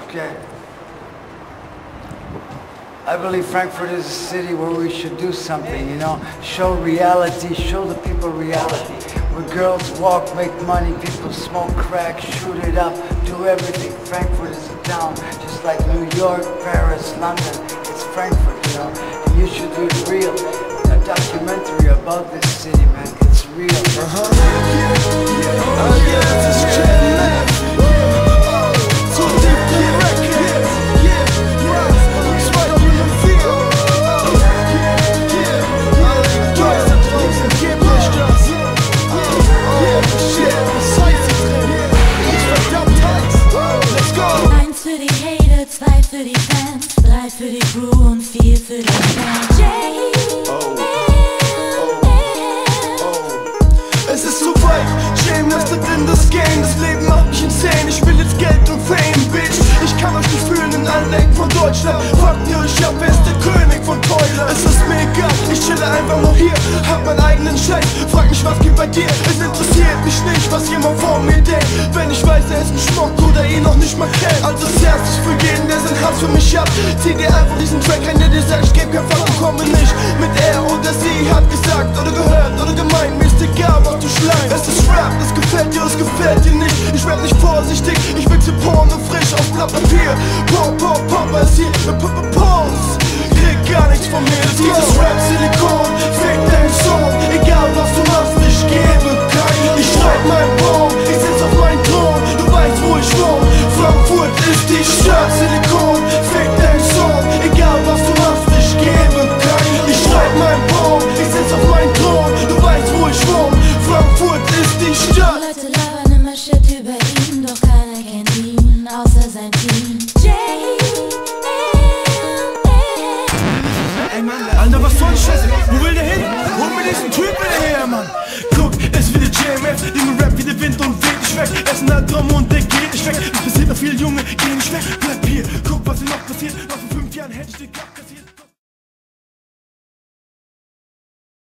Okay. I believe Frankfurt is a city where we should do something, you know, show reality, show the people reality. Where girls walk, make money, people smoke crack, shoot it up, do everything. Frankfurt is a town, just like New York, Paris, London. It's Frankfurt, you know, and you should do it real. A documentary about this city, man, it's real. Zwei für die Fans, drei für die Crew und vier für die Fans. Es ist zu weit, Shame lastet in das Game. Das Leben macht mich insane, ich will jetzt Geld und Fame, bitch. Ich kann euch nicht fühlen in allen Ecken von Deutschland. Fragt ihr euch ab, wer ist der König von Toilet? Es ist mir egal, ich chille einfach nur hier, hab meinen eigenen Scheiß. Frag mich, was geht bei dir? Es interessiert mich nicht, was jemand vor mir denkt. Wenn ich weiß, er ist ein Schmuck oder ihn noch nicht mal kennt. Also das Herz ist für jeden, der sein Hass für mich hat. Zieh dir einfach diesen Track rein, der dir sagt, ich geb kein Fuck und komme nicht mit er oder sie hat gesagt oder gehört oder gemeint. Mir ist egal, was du schleimst. Es ist Rap, das gefällt dir, es gefällt dir nicht. Ich rap nicht vorsichtig, ich mixe Porno frisch auf Blatt Papier. Pop, pop, pop, es hier mit Pause. Krieg gar nichts von mir, das dieses Rap-Silikon. Fick deinen Sohn, egal was du machst, ich gebe keinen. Ich schreib mein Baum, ich sitz auf meinem Thron. Du weißt, wo ich wohne, Frankfurt ist die Stadt. Silikon, fick deinen Sohn, egal was du machst, ich gebe keinen. Ich schreib mein Baum, ich sitz auf meinem Thron. Du weißt, wo ich wohne, Frankfurt ist die Stadt. Leute labern immer Shit über ihn, doch keiner kennt ihn, außer sein Team. Ey Mann, Alter, was soll ich das? Wo will der hin? Hol mir diesen Typen her, Mann. Guck, es ist wie der JMF, Junge Rap wie der Wind und weht dich weg. Es ist ein Albtraum und der geht